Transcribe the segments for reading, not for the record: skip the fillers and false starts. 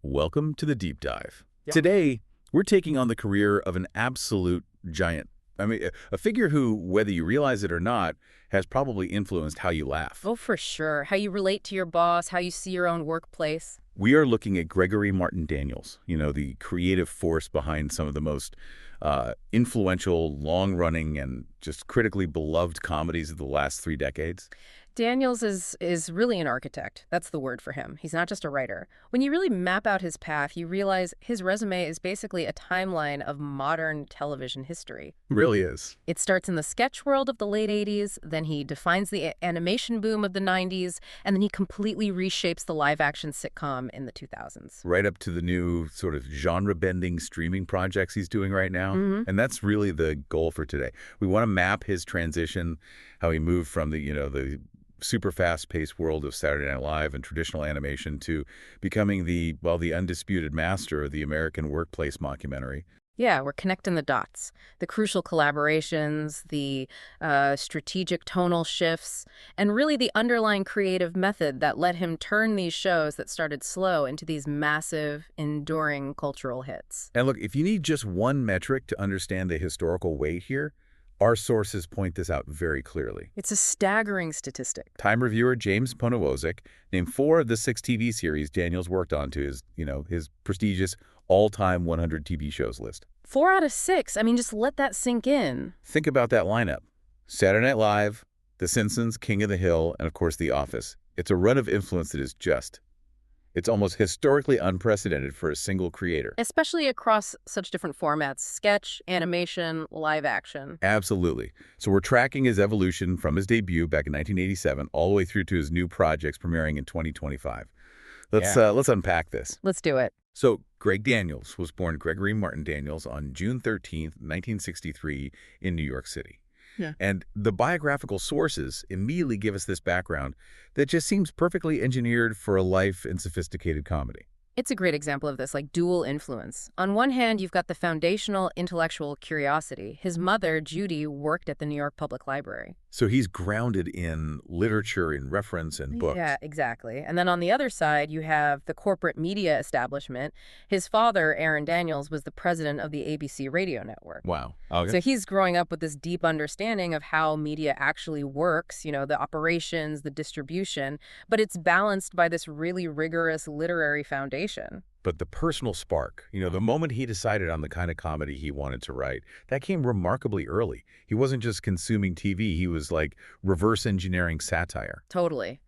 Welcome to the Deep Dive. Yep. Today, we're taking on the career of an absolute giant. I mean, a figure who, whether you realize it or not, has probably influenced how you laugh. Oh, for sure. How you relate to your boss, how you see your own workplace. We are looking at Gregory Martin Daniels, the creative force behind some of the most influential, long-running, and just critically beloved comedies of the last 3 decades. Daniels is really an architect. That's the word for him. He's not just a writer. When you really map out his path, you realize his resume is basically a timeline of modern television history. Really is. It starts in the sketch world of the late 80s, then he defines the animation boom of the 90s, and then he completely reshapes the live-action sitcom in the 2000s. Right up to the new sort of genre-bending streaming projects he's doing right now. And that's really the goal for today. We want to map his transition, how he moved from the super fast-paced world of Saturday Night Live and traditional animation to becoming the undisputed master of the American workplace mockumentary. Yeah, we're connecting the dots. The crucial collaborations, the strategic tonal shifts, and really the underlying creative method that let him turn these shows that started slow into these massive, enduring cultural hits. And look, if you need just one metric to understand the historical weight here, our sources point this out very clearly. It's a staggering statistic. Time reviewer James Poniewozik named 4 of the 6 TV series Daniels worked on to his prestigious all-time 100 TV shows list. 4 out of 6. I mean, just let that sink in. Think about that lineup. Saturday Night Live, The Simpsons, King of the Hill, and of course The Office. It's a run of influence that is it's almost historically unprecedented for a single creator. Especially across such different formats: sketch, animation, live action. Absolutely. So we're tracking his evolution from his debut back in 1987 all the way through to his new projects premiering in 2025. Let's unpack this. Let's do it. So Greg Daniels was born Gregory Martin Daniels on June 13th, 1963 in New York City. Yeah. And the biographical sources immediately give us this background that just seems perfectly engineered for a life in sophisticated comedy. It's a great example of this, like dual influence. On one hand, you've got the foundational intellectual curiosity. His mother, Judy, worked at the New York Public Library. So he's grounded in literature, in reference, and books. Yeah, exactly. And then on the other side, you have the corporate media establishment. His father, Aaron Daniels, was the president of the ABC radio network. Wow. Okay. So he's growing up with this deep understanding of how media actually works, the operations, the distribution, but it's balanced by this really rigorous literary foundation. But the personal spark, the moment he decided on the kind of comedy he wanted to write, that came remarkably early. He wasn't just consuming TV, he was like reverse engineering satire. Totally.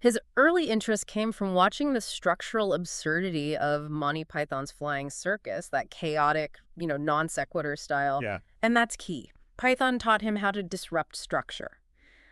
His early interest came from watching the structural absurdity of Monty Python's Flying Circus, that chaotic, non sequitur style. Yeah. And that's key. Python taught him how to disrupt structure.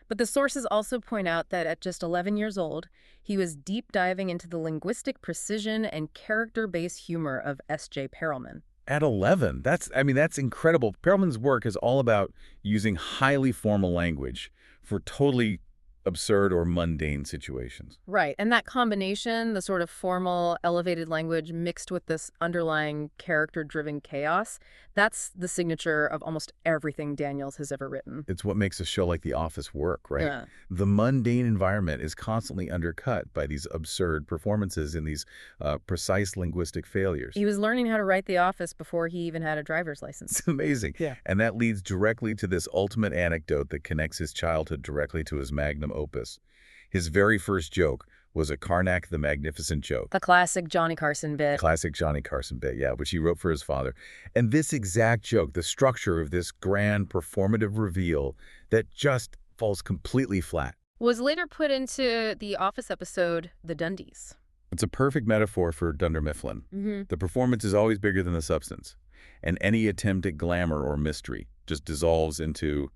But the sources also point out that at just 11 years old, he was deep diving into the linguistic precision and character-based humor of S.J. Perelman. At 11, that's incredible. Perelman's work is all about using highly formal language for totally absurd or mundane situations. Right, and that combination, the sort of formal, elevated language mixed with this underlying character-driven chaos, that's the signature of almost everything Daniels has ever written. It's what makes a show like The Office work, right? Yeah. The mundane environment is constantly undercut by these absurd performances and these precise linguistic failures. He was learning how to write The Office before he even had a driver's license. It's amazing. Yeah. And that leads directly to this ultimate anecdote that connects his childhood directly to his magnum opus. His very first joke was a Karnak the Magnificent joke. The classic Johnny Carson bit. Classic Johnny Carson bit, yeah, which he wrote for his father. And this exact joke, the structure of this grand performative reveal that just falls completely flat. Was later put into the Office episode, The Dundies. It's a perfect metaphor for Dunder Mifflin. The performance is always bigger than the substance. And any attempt at glamour or mystery just dissolves into,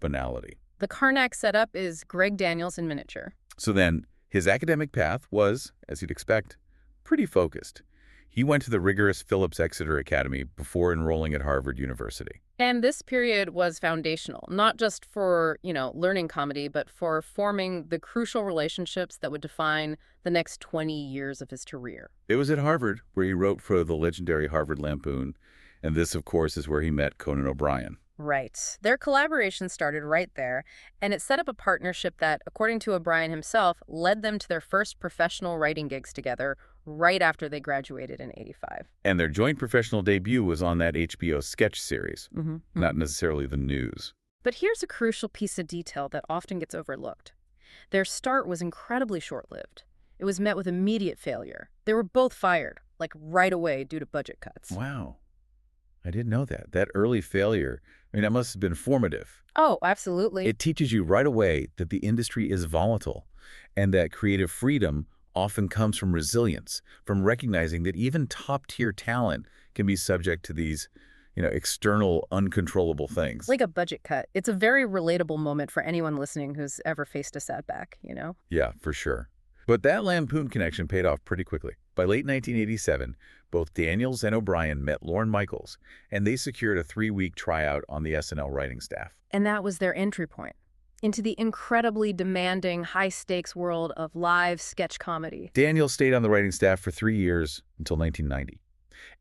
banality. The Karnak setup is Greg Daniels in miniature. So then, his academic path was, as you'd expect, pretty focused. He went to the rigorous Phillips Exeter Academy before enrolling at Harvard University. And this period was foundational, not just for, learning comedy, but for forming the crucial relationships that would define the next 20 years of his career. It was at Harvard where he wrote for the legendary Harvard Lampoon, and this, of course, is where he met Conan O'Brien. Right. Their collaboration started right there, and it set up a partnership that, according to O'Brien himself, led them to their first professional writing gigs together right after they graduated in '85. And their joint professional debut was on that HBO sketch series, Mm-hmm. not necessarily the news. But here's a crucial piece of detail that often gets overlooked. Their start was incredibly short-lived. It was met with immediate failure. They were both fired, like right away due to budget cuts. Wow. I didn't know that. That early failure, I mean, that must have been formative. Oh, absolutely. It teaches you right away that the industry is volatile and that creative freedom often comes from resilience, from recognizing that even top-tier talent can be subject to these, external, uncontrollable things. Like a budget cut. It's a very relatable moment for anyone listening who's ever faced a setback. Yeah, for sure. But that Lampoon connection paid off pretty quickly. By late 1987, both Daniels and O'Brien met Lorne Michaels, and they secured a 3-week tryout on the SNL writing staff. And that was their entry point into the incredibly demanding, high-stakes world of live sketch comedy. Daniels stayed on the writing staff for 3 years until 1990.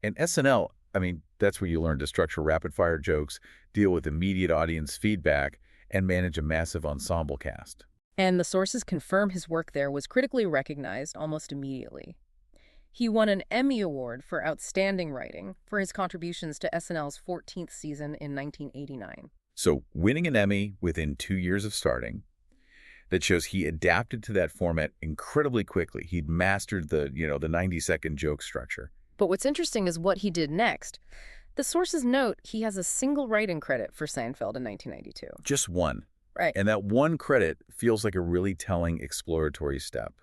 And SNL, I mean, that's where you learn to structure rapid-fire jokes, deal with immediate audience feedback, and manage a massive ensemble cast. And the sources confirm his work there was critically recognized almost immediately. He won an Emmy Award for Outstanding Writing for his contributions to SNL's 14th season in 1989. So winning an Emmy within 2 years of starting, that shows he adapted to that format incredibly quickly. He'd mastered the 90-second joke structure. But what's interesting is what he did next. The sources note he has a single writing credit for Seinfeld in 1992. Just one. Right. And that one credit feels like a really telling exploratory step.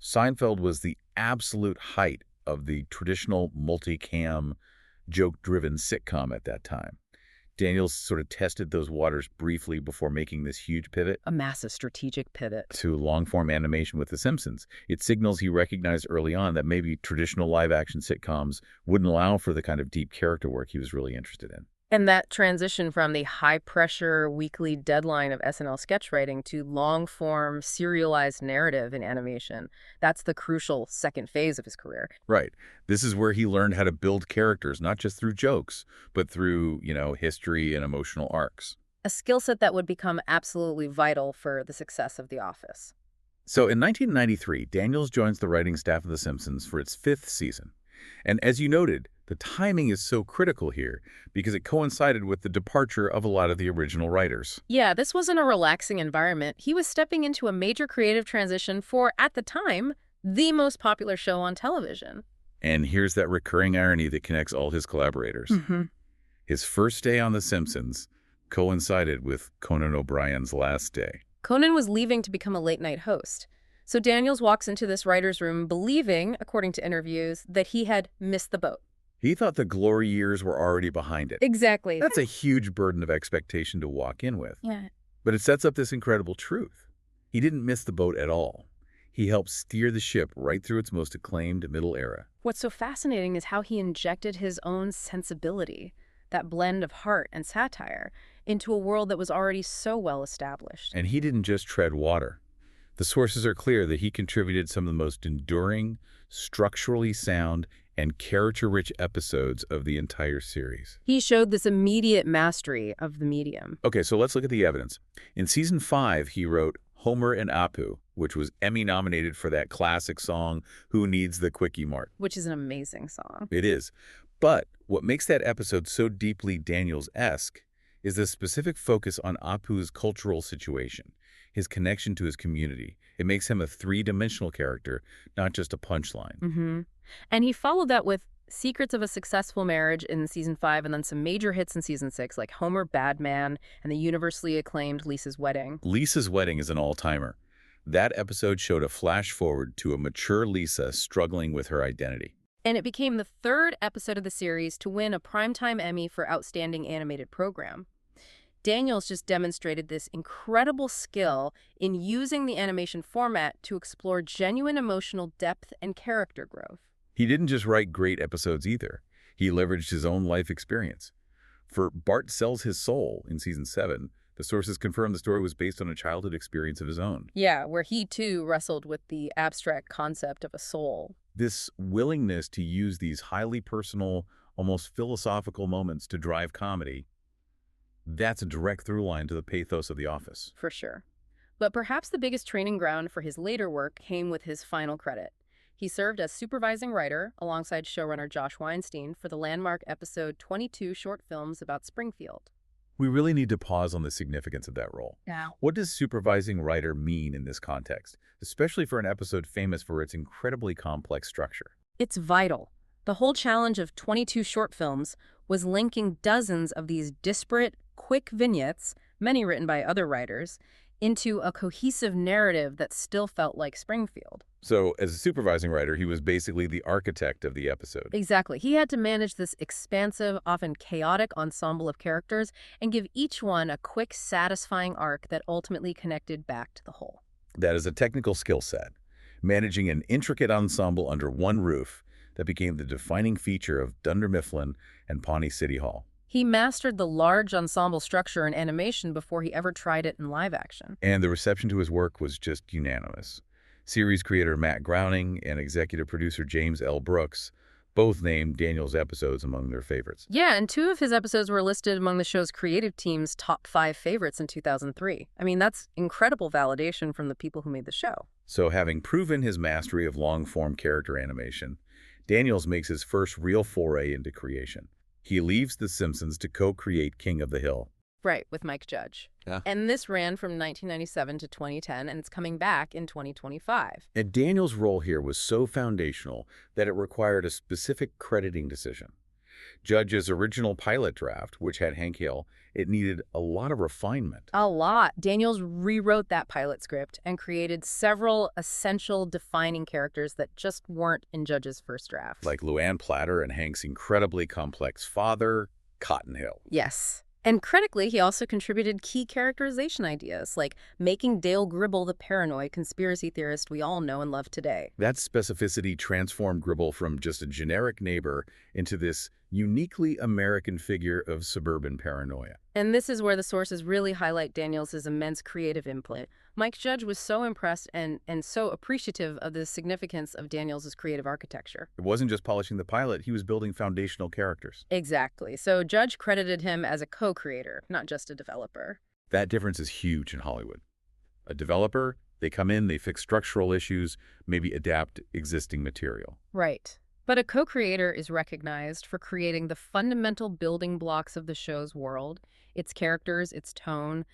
Seinfeld was the absolute height of the traditional multicam, joke-driven sitcom at that time. Daniels sort of tested those waters briefly before making this huge pivot. A massive strategic pivot. To long-form animation with The Simpsons. It signals he recognized early on that maybe traditional live-action sitcoms wouldn't allow for the kind of deep character work he was really interested in. And that transition from the high-pressure weekly deadline of SNL sketch writing to long-form serialized narrative in animation, that's the crucial second phase of his career. Right. This is where he learned how to build characters, not just through jokes, but through, history and emotional arcs. A skill set that would become absolutely vital for the success of The Office. So in 1993, Daniels joins the writing staff of The Simpsons for its 5th season. And as you noted, the timing is so critical here because it coincided with the departure of a lot of the original writers. Yeah, this wasn't a relaxing environment. He was stepping into a major creative transition for, at the time, the most popular show on television. And here's that recurring irony that connects all his collaborators. His first day on The Simpsons coincided with Conan O'Brien's last day. Conan was leaving to become a late-night host. So Daniels walks into this writer's room believing, according to interviews, that he had missed the boat. He thought the glory years were already behind it. Exactly. That's a huge burden of expectation to walk in with. Yeah. But it sets up this incredible truth. He didn't miss the boat at all. He helped steer the ship right through its most acclaimed middle era. What's so fascinating is how he injected his own sensibility, that blend of heart and satire, into a world that was already so well established. And he didn't just tread water. The sources are clear that he contributed some of the most enduring, structurally sound, and character-rich episodes of the entire series. He showed this immediate mastery of the medium. Okay, so let's look at the evidence. In Season 5, he wrote Homer and Apu, which was Emmy-nominated for that classic song, Who Needs the Quickie Mart? Which is an amazing song. It is. But what makes that episode so deeply Daniels-esque is the specific focus on Apu's cultural situation, his connection to his community. It makes him a three-dimensional character, not just a punchline. And he followed that with Secrets of a Successful Marriage in Season 5 and then some major hits in Season 6 like Homer Bad Man and the universally acclaimed Lisa's Wedding. Lisa's Wedding is an all-timer. That episode showed a flash forward to a mature Lisa struggling with her identity. And it became the 3rd episode of the series to win a Primetime Emmy for Outstanding Animated Program. Daniels just demonstrated this incredible skill in using the animation format to explore genuine emotional depth and character growth. He didn't just write great episodes either. He leveraged his own life experience. For Bart Sells His Soul in Season 7, the sources confirm the story was based on a childhood experience of his own. Yeah, where he too wrestled with the abstract concept of a soul. This willingness to use these highly personal, almost philosophical moments to drive comedy, that's a direct through line to the pathos of The Office. For sure. But perhaps the biggest training ground for his later work came with his final credit. He served as supervising writer alongside showrunner Josh Weinstein for the landmark episode 22 short films about Springfield. We really need to pause on the significance of that role. Yeah. What does supervising writer mean in this context, especially for an episode famous for its incredibly complex structure? It's vital. The whole challenge of 22 short films was linking dozens of these disparate, quick vignettes, many written by other writers, into a cohesive narrative that still felt like Springfield. So, as a supervising writer, he was basically the architect of the episode. Exactly. He had to manage this expansive, often chaotic ensemble of characters and give each one a quick, satisfying arc that ultimately connected back to the whole. That is a technical skill set. Managing an intricate ensemble under one roof that became the defining feature of Dunder Mifflin and Pawnee City Hall. He mastered the large ensemble structure in animation before he ever tried it in live action. And the reception to his work was just unanimous. Series creator Matt Groening and executive producer James L. Brooks both named Daniels' episodes among their favorites. Yeah, and 2 of his episodes were listed among the show's creative team's top 5 favorites in 2003. I mean, that's incredible validation from the people who made the show. So having proven his mastery of long-form character animation, Daniels makes his first real foray into creation. He leaves The Simpsons to co-create King of the Hill. Right, with Mike Judge. Yeah. And this ran from 1997 to 2010, and it's coming back in 2025. And Daniels' role here was so foundational that it required a specific crediting decision. Judge's original pilot draft, which had Hank Hill, it needed a lot of refinement. A lot. Daniels rewrote that pilot script and created several essential defining characters that just weren't in Judge's first draft. Like Luann Platter and Hank's incredibly complex father, Cotton Hill. Yes. And critically, he also contributed key characterization ideas, like making Dale Gribble the paranoid conspiracy theorist we all know and love today. That specificity transformed Gribble from just a generic neighbor into this uniquely American figure of suburban paranoia. And this is where the sources really highlight Daniels' immense creative input. Mike Judge was so impressed and so appreciative of the significance of Daniels' creative architecture. It wasn't just polishing the pilot, he was building foundational characters. Exactly. So Judge credited him as a co-creator, not just a developer. That difference is huge in Hollywood. A developer, they come in, they fix structural issues, maybe adapt existing material. Right. But a co-creator is recognized for creating the fundamental building blocks of the show's world, its characters, its tone.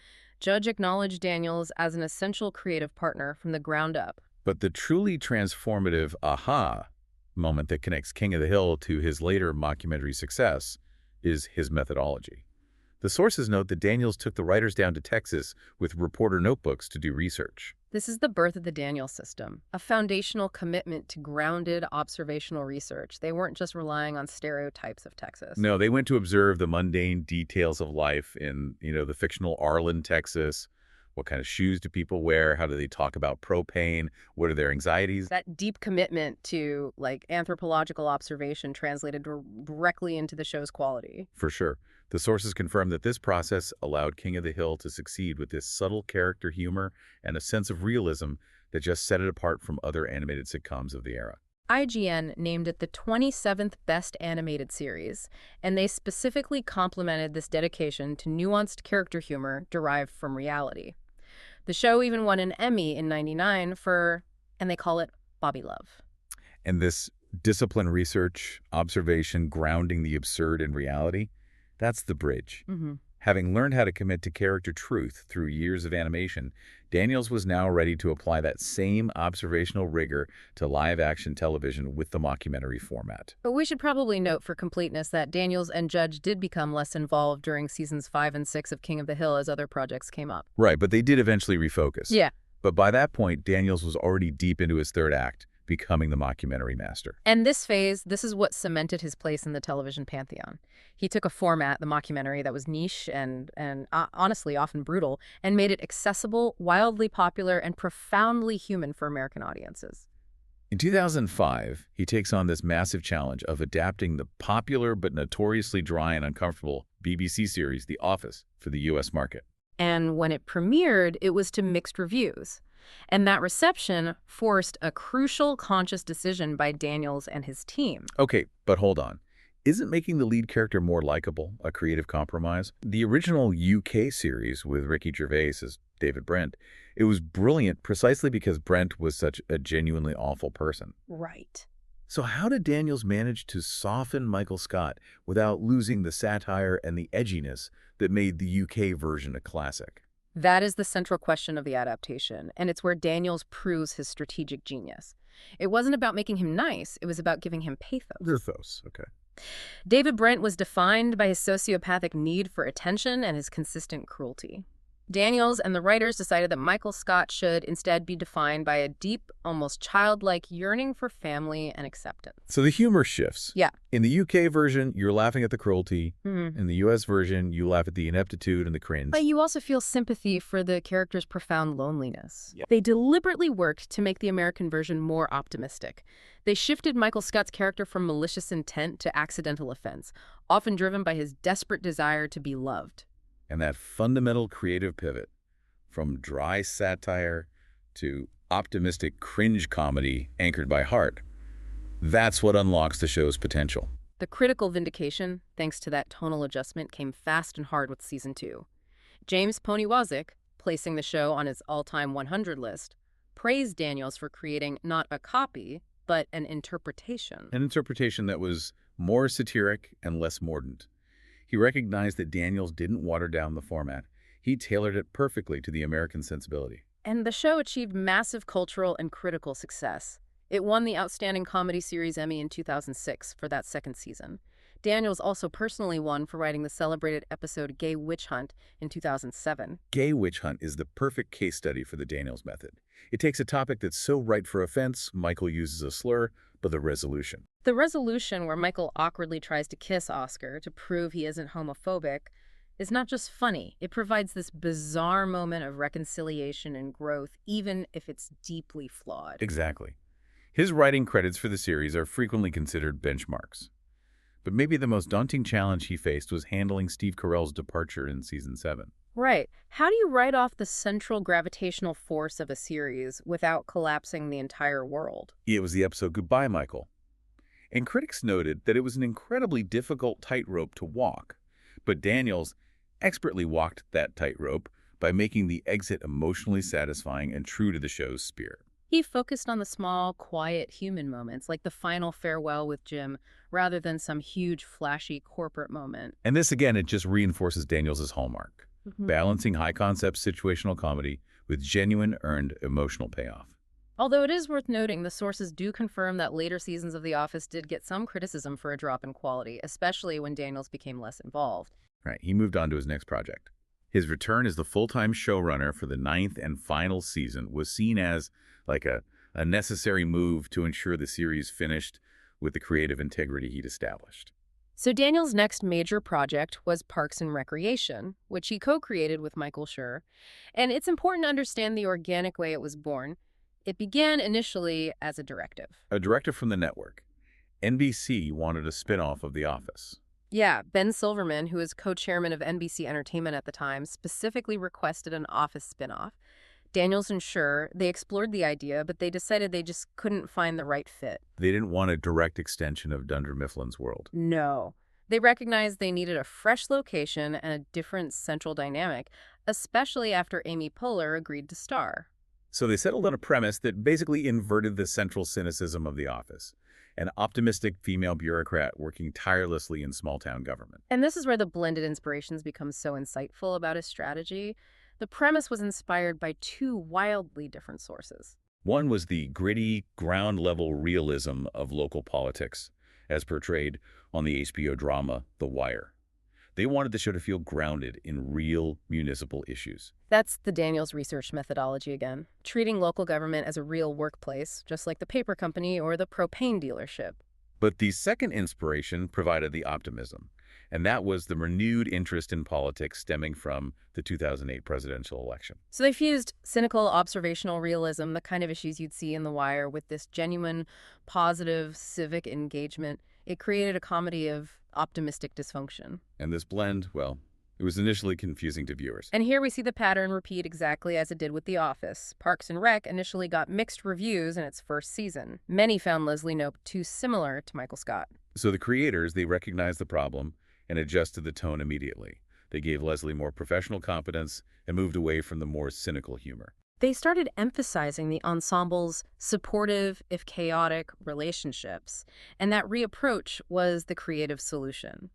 Judge acknowledged Daniels as an essential creative partner from the ground up. But the truly transformative aha moment that connects King of the Hill to his later mockumentary success is his methodology. The sources note that Daniels took the writers down to Texas with reporter notebooks to do research. This is the birth of the Daniels system, a foundational commitment to grounded observational research. They weren't just relying on stereotypes of Texas. No, they went to observe the mundane details of life in, the fictional Arlen, Texas. What kind of shoes do people wear? How do they talk about propane? What are their anxieties? That deep commitment to, anthropological observation translated directly into the show's quality. For sure. The sources confirm that this process allowed King of the Hill to succeed with this subtle character humor and a sense of realism that just set it apart from other animated sitcoms of the era. IGN named it the 27th best animated series, and they specifically complimented this dedication to nuanced character humor derived from reality. The show even won an Emmy in '99 for, and they call it, Bobby Love. And this discipline research, observation, grounding the absurd in reality, that's the bridge. Mm-hmm. Having learned how to commit to character truth through years of animation, Daniels was now ready to apply that same observational rigor to live-action television with the mockumentary format. But we should probably note for completeness that Daniels and Judge did become less involved during seasons 5 and 6 of King of the Hill as other projects came up. Right, but they did eventually refocus. Yeah. But by that point, Daniels was already deep into his third act, becoming the mockumentary master. And this is what cemented his place in the television pantheon. He took a format, the mockumentary, that was niche and honestly often brutal, and made it accessible, wildly popular, and profoundly human for American audiences. In 2005, he takes on this massive challenge of adapting the popular but notoriously dry and uncomfortable BBC series The Office for the U.S. market. And when it premiered, it was to mixed reviews. And that reception forced a crucial conscious decision by Daniels and his team. Okay, but hold on. isn't making the lead character more likable a creative compromise? The original UK series with Ricky Gervais as David Brent, it was brilliant precisely because Brent was such a genuinely awful person. Right. So how did Daniels manage to soften Michael Scott without losing the satire and the edginess that made the UK version a classic? That is the central question of the adaptation, and it's where Daniels proves his strategic genius. It wasn't about making him nice, it was about giving him pathos. Pathos, okay. David Brent was defined by his sociopathic need for attention and his consistent cruelty. Daniels and the writers decided that Michael Scott should instead be defined by a deep, almost childlike yearning for family and acceptance. So the humor shifts. Yeah. In the UK version, you're laughing at the cruelty. In the US version, you laugh at the ineptitude and the cringe. But you also feel sympathy for the character's profound loneliness. Yep. They deliberately worked to make the American version more optimistic. They shifted Michael Scott's character from malicious intent to accidental offense, often driven by his desperate desire to be loved. And that fundamental creative pivot from dry satire to optimistic cringe comedy anchored by heart, that's what unlocks the show's potential. The critical vindication, thanks to that tonal adjustment, came fast and hard with Season 2. James Poniewazek, placing the show on his all-time 100 list, praised Daniels for creating not a copy, but an interpretation. An interpretation that was more satiric and less mordant. He recognized that Daniels didn't water down the format. He tailored it perfectly to the American sensibility. And the show achieved massive cultural and critical success. It won the Outstanding Comedy Series Emmy in 2006 for that second season. Daniels also personally won for writing the celebrated episode Gay Witch Hunt in 2007. Gay Witch Hunt is the perfect case study for the Daniels method. It takes a topic that's so ripe for offense, Michael uses a slur, but the resolution. The resolution, where Michael awkwardly tries to kiss Oscar to prove he isn't homophobic, is not just funny. It provides this bizarre moment of reconciliation and growth, even if it's deeply flawed. Exactly. His writing credits for the series are frequently considered benchmarks. But maybe the most daunting challenge he faced was handling Steve Carell's departure in Season 7. Right. How do you write off the central gravitational force of a series without collapsing the entire world? It was the episode Goodbye, Michael. And critics noted that it was an incredibly difficult tightrope to walk. But Daniels expertly walked that tightrope by making the exit emotionally satisfying and true to the show's spirit. He focused on the small, quiet human moments, like the final farewell with Jim, rather than some huge, flashy corporate moment. And this, again, it just reinforces Daniels' hallmark, balancing high-concept situational comedy with genuine, earned emotional payoff. Although it is worth noting, the sources do confirm that later seasons of The Office did get some criticism for a drop in quality, especially when Daniels became less involved. Right, he moved on to his next project. His return as the full-time showrunner for the 9th and final season was seen as like a necessary move to ensure the series finished with the creative integrity he'd established. So Daniels' next major project was Parks and Recreation, which he co-created with Michael Schur. And it's important to understand the organic way it was born. It began initially as a directive. A directive from the network. NBC wanted a spin-off of The Office. Yeah, Ben Silverman, who was co-chairman of NBC Entertainment at the time, specifically requested an Office spin-off. Daniels and Schur, they explored the idea, but they decided they just couldn't find the right fit. They didn't want a direct extension of Dunder Mifflin's world. No. They recognized they needed a fresh location and a different central dynamic, especially after Amy Poehler agreed to star. So they settled on a premise that basically inverted the central cynicism of The Office. An optimistic female bureaucrat working tirelessly in small-town government. And this is where the blended inspirations become so insightful about his strategy. The premise was inspired by two wildly different sources. One was the gritty, ground-level realism of local politics, as portrayed on the HBO drama The Wire. They wanted the show to feel grounded in real municipal issues. That's the Daniels research methodology again, treating local government as a real workplace, just like the paper company or the propane dealership. But the second inspiration provided the optimism, and that was the renewed interest in politics stemming from the 2008 presidential election. So they fused cynical observational realism, the kind of issues you'd see in The Wire, with this genuine, positive civic engagement. It created a comedy of optimistic dysfunction. And this blend, well, it was initially confusing to viewers. And here we see the pattern repeat exactly as it did with The Office. Parks and Rec initially got mixed reviews in its first season. Many found Leslie Knope too similar to Michael Scott. So the creators, they recognized the problem and adjusted the tone immediately. They gave Leslie more professional competence and moved away from the more cynical humor. They started emphasizing the ensemble's supportive, if chaotic, relationships, and that reapproach was the creative solution.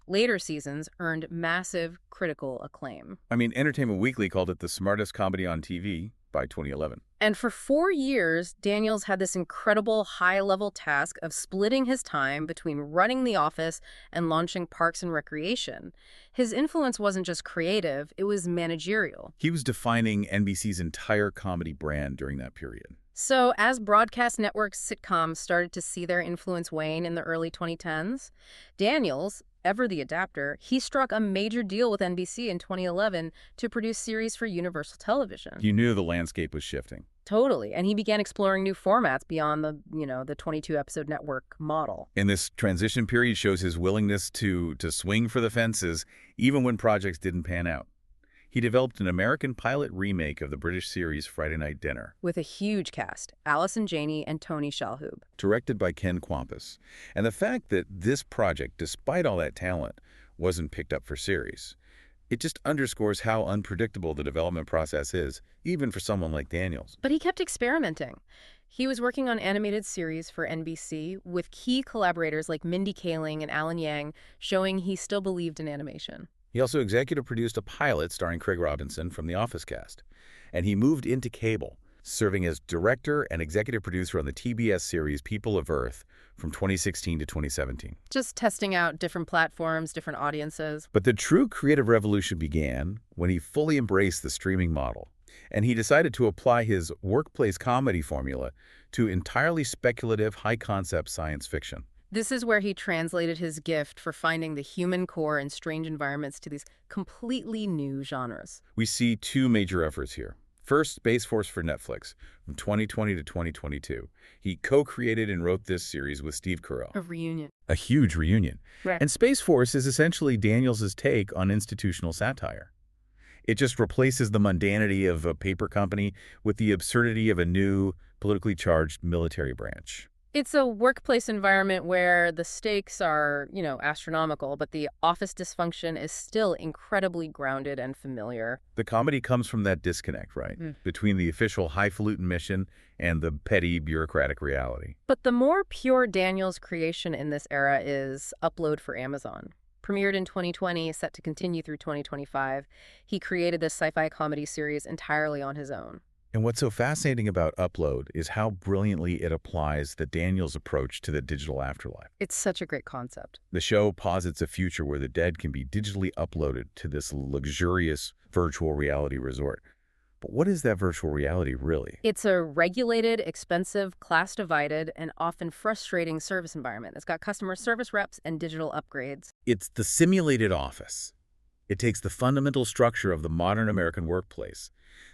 Later seasons earned massive critical acclaim. I mean, Entertainment Weekly called it the smartest comedy on TV by 2011. And for 4 years, Daniels had this incredible high-level task of splitting his time between running the office and launching Parks and Recreation. His influence wasn't just creative, it was managerial. He was defining NBC's entire comedy brand during that period. So as broadcast network sitcoms started to see their influence wane in the early 2010s, Daniels, ever the adapter, he struck a major deal with NBC in 2011 to produce series for Universal Television. You knew the landscape was shifting. Totally. And he began exploring new formats beyond the 22-episode network model. And this transition period shows his willingness to swing for the fences, even when projects didn't pan out. He developed an American pilot remake of the British series Friday Night Dinner, With a huge cast, Allison Janney and Tony Shalhoub. directed by Ken Kwapis. And the fact that this project, despite all that talent, wasn't picked up for series, it just underscores how unpredictable the development process is, even for someone like Daniels. But he kept experimenting. He was working on animated series for NBC with key collaborators like Mindy Kaling and Alan Yang, showing he still believed in animation. He also executive produced a pilot starring Craig Robinson from The Office cast. And he moved into cable, serving as director and executive producer on the TBS series People of Earth from 2016 to 2017. Just testing out different platforms, different audiences. But the true creative revolution began when he fully embraced the streaming model. And he decided to apply his workplace comedy formula to entirely speculative, high-concept science fiction. This is where he translated his gift for finding the human core in strange environments to these completely new genres. We see two major efforts here. First, Space Force for Netflix, from 2020 to 2022. He co-created and wrote this series with Steve Carell. A reunion. A huge reunion. Right. And Space Force is essentially Daniels' take on institutional satire. It just replaces the mundanity of a paper company with the absurdity of a new, politically charged military branch. It's a workplace environment where the stakes are, astronomical, but the office dysfunction is still incredibly grounded and familiar. The comedy comes from that disconnect, right? Between the official highfalutin mission and the petty bureaucratic reality. But the more pure Daniels creation in this era is Upload for Amazon. Premiered in 2020, set to continue through 2025, he created this sci-fi comedy series entirely on his own. And what's so fascinating about Upload is how brilliantly it applies the Daniels approach to the digital afterlife. It's such a great concept. The show posits a future where the dead can be digitally uploaded to this luxurious virtual reality resort. But what is that virtual reality really? It's a regulated, expensive, class-divided, and often frustrating service environment. It's got customer service reps and digital upgrades. It's the simulated office. It takes the fundamental structure of the modern American workplace,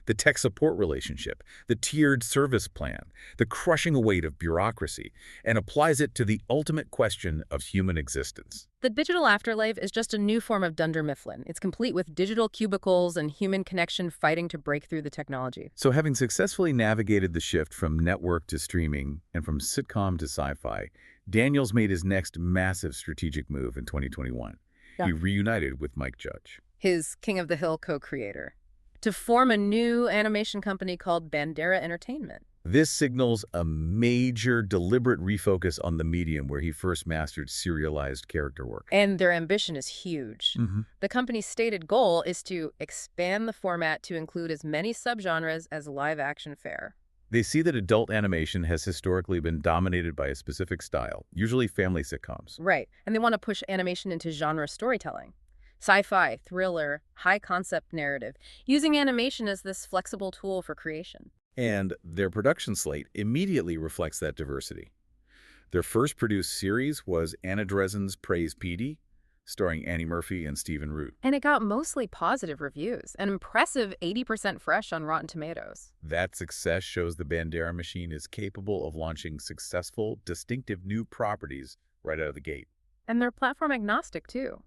the tech support relationship, the tiered service plan, the crushing weight of bureaucracy, and applies it to the ultimate question of human existence. The digital afterlife is just a new form of Dunder Mifflin. It's complete with digital cubicles and human connection fighting to break through the technology. So having successfully navigated the shift from network to streaming and from sitcom to sci-fi, Daniels made his next massive strategic move in 2021. He reunited with Mike Judge, his King of the Hill co-creator, to form a new animation company called Bandera Entertainment. This signals a major, deliberate refocus on the medium where he first mastered serialized character work. And their ambition is huge. The company's stated goal is to expand the format to include as many subgenres as live-action fare. They see that adult animation has historically been dominated by a specific style, usually family sitcoms. Right, and they want to push animation into genre storytelling. Sci-fi, thriller, high-concept narrative, using animation as this flexible tool for creation. And their production slate immediately reflects that diversity. Their first produced series was Anna Dressen's Praise Petey, starring Annie Murphy and Stephen Root. And it got mostly positive reviews, an impressive 80% fresh on Rotten Tomatoes. That success shows the Bandera machine is capable of launching successful, distinctive new properties right out of the gate. And they're platform agnostic, too.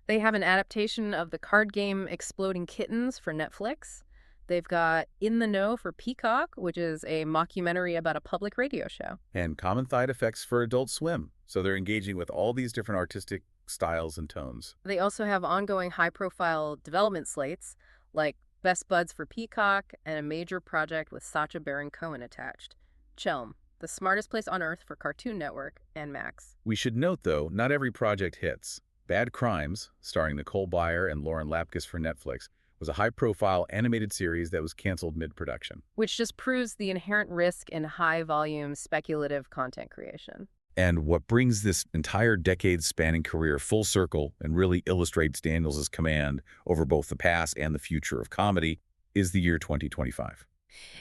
They have an adaptation of the card game Exploding Kittens for Netflix. They've got In the Know for Peacock, which is a mockumentary about a public radio show. And Common Thought Effects for Adult Swim. So they're engaging with all these different artistic styles and tones. They also have ongoing high-profile development slates, like Best Buds for Peacock and a major project with Sacha Baron Cohen attached. Chelm, the smartest place on earth for Cartoon Network and Max. We should note, though, not every project hits. Bad Crimes, starring Nicole Byer and Lauren Lapkus for Netflix, was a high-profile animated series that was canceled mid-production. Which just proves the inherent risk in high-volume, speculative content creation. And what brings this entire decade-spanning career full circle and really illustrates Daniels' command over both the past and the future of comedy is the year 2025.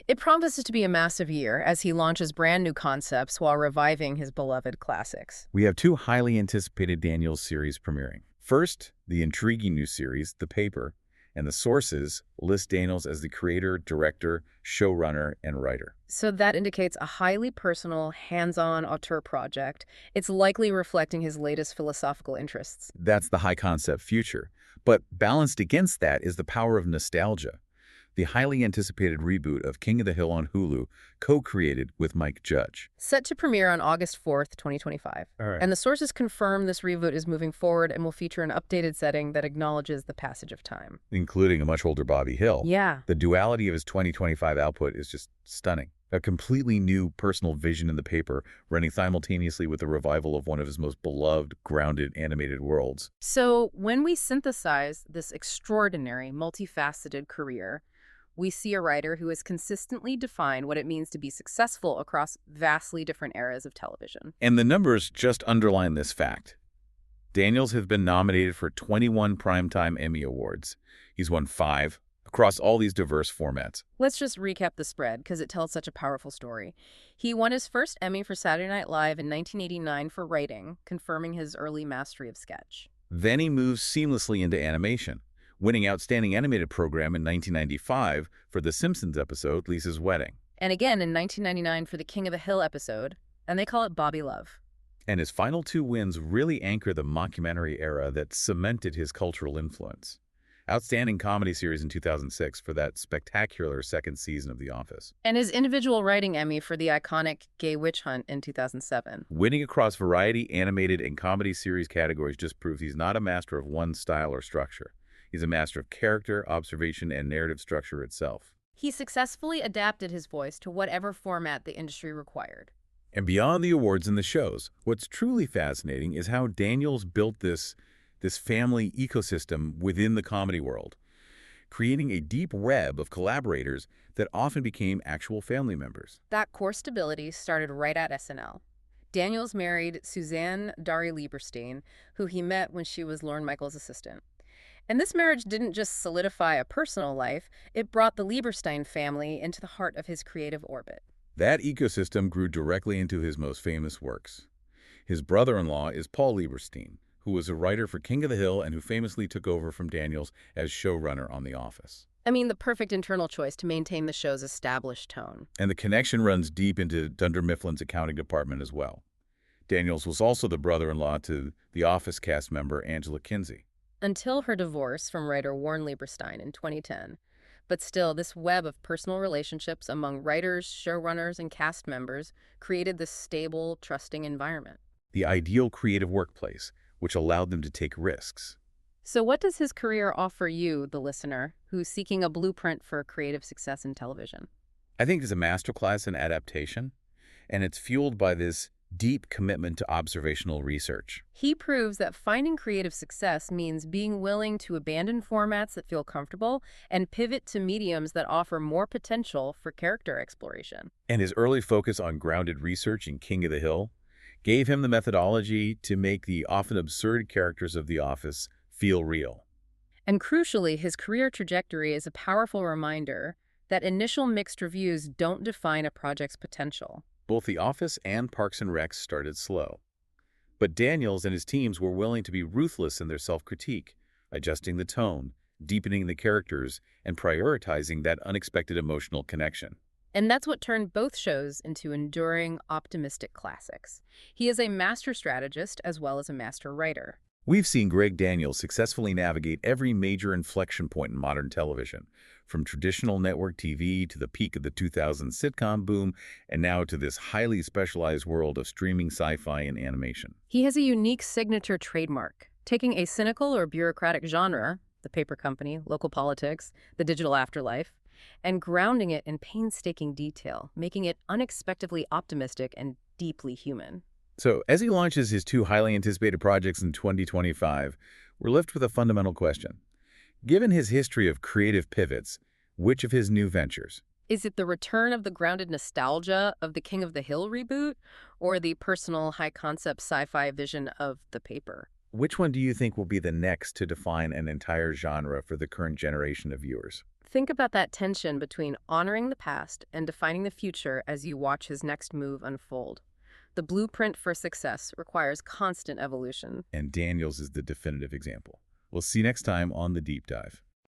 It promises to be a massive year as he launches brand new concepts while reviving his beloved classics. We have two highly anticipated Daniels series premiering. First, the intriguing new series, The Paper, and the sources list Daniels as the creator, director, showrunner, and writer. So that indicates a highly personal, hands-on auteur project. It's likely reflecting his latest philosophical interests. That's the high-concept future. But balanced against that is the power of nostalgia. The highly anticipated reboot of King of the Hill on Hulu, co-created with Mike Judge. Set to premiere on August 4th, 2025. All right. And the sources confirm this reboot is moving forward and will feature an updated setting that acknowledges the passage of time. Including a much older Bobby Hill. Yeah. The duality of his 2025 output is just stunning. A completely new personal vision in The Paper, running simultaneously with the revival of one of his most beloved, grounded animated worlds. So when we synthesize this extraordinary, multifaceted career, we see a writer who has consistently defined what it means to be successful across vastly different eras of television. And the numbers just underline this fact. Daniels has been nominated for 21 Primetime Emmy Awards. He's won 5 across all these diverse formats. Let's just recap the spread because it tells such a powerful story. He won his first Emmy for Saturday Night Live in 1989 for writing, confirming his early mastery of sketch. Then he moves seamlessly into animation, winning Outstanding Animated Program in 1995 for the Simpsons episode Lisa's Wedding. And again in 1999 for the King of the Hill episode, and they call it Bobby Love. And his final 2 wins really anchor the mockumentary era that cemented his cultural influence. Outstanding Comedy Series in 2006 for that spectacular second season of The Office. And his individual writing Emmy for the iconic Gay Witch Hunt in 2007. Winning across variety, animated, and comedy series categories just proves he's not a master of one style or structure. He's a master of character, observation, and narrative structure itself. He successfully adapted his voice to whatever format the industry required. And beyond the awards and the shows, what's truly fascinating is how Daniels built this family ecosystem within the comedy world, creating a deep web of collaborators that often became actual family members. That core stability started right at SNL. Daniels married Suzanne Dari Lieberstein, who he met when she was Lorne Michaels' assistant. And this marriage didn't just solidify a personal life, it brought the Lieberstein family into the heart of his creative orbit. That ecosystem grew directly into his most famous works. His brother-in-law is Paul Lieberstein, who was a writer for King of the Hill and who famously took over from Daniels as showrunner on The Office. I mean, the perfect internal choice to maintain the show's established tone. And the connection runs deep into Dunder Mifflin's accounting department as well. Daniels was also the brother-in-law to The Office cast member Angela Kinsey. Until her divorce from writer Warren Lieberstein in 2010. But still, this web of personal relationships among writers, showrunners, and cast members created this stable, trusting environment. The ideal creative workplace, which allowed them to take risks. So what does his career offer you, the listener, who's seeking a blueprint for creative success in television? I think it's a masterclass in adaptation, and it's fueled by this deep commitment to observational research. He proves that finding creative success means being willing to abandon formats that feel comfortable and pivot to mediums that offer more potential for character exploration. And his early focus on grounded research in King of the Hill gave him the methodology to make the often absurd characters of The Office feel real. And crucially, his career trajectory is a powerful reminder that initial mixed reviews don't define a project's potential. Both The Office and Parks and Rec started slow. But Daniels and his teams were willing to be ruthless in their self-critique, adjusting the tone, deepening the characters, and prioritizing that unexpected emotional connection. And that's what turned both shows into enduring, optimistic classics. He is a master strategist as well as a master writer. We've seen Greg Daniels successfully navigate every major inflection point in modern television, from traditional network TV to the peak of the 2000s sitcom boom, and now to this highly specialized world of streaming sci-fi and animation. He has a unique signature trademark, taking a cynical or bureaucratic genre, the paper company, local politics, the digital afterlife, and grounding it in painstaking detail, making it unexpectedly optimistic and deeply human. So, as he launches his two highly anticipated projects in 2025, we're left with a fundamental question. Given his history of creative pivots, which of his new ventures? Is it the return of the grounded nostalgia of the King of the Hill reboot, or the personal high-concept sci-fi vision of the paper? Which one do you think will be the next to define an entire genre for the current generation of viewers? Think about that tension between honoring the past and defining the future as you watch his next move unfold. The blueprint for success requires constant evolution. And Daniels is the definitive example. We'll see you next time on The Deep Dive.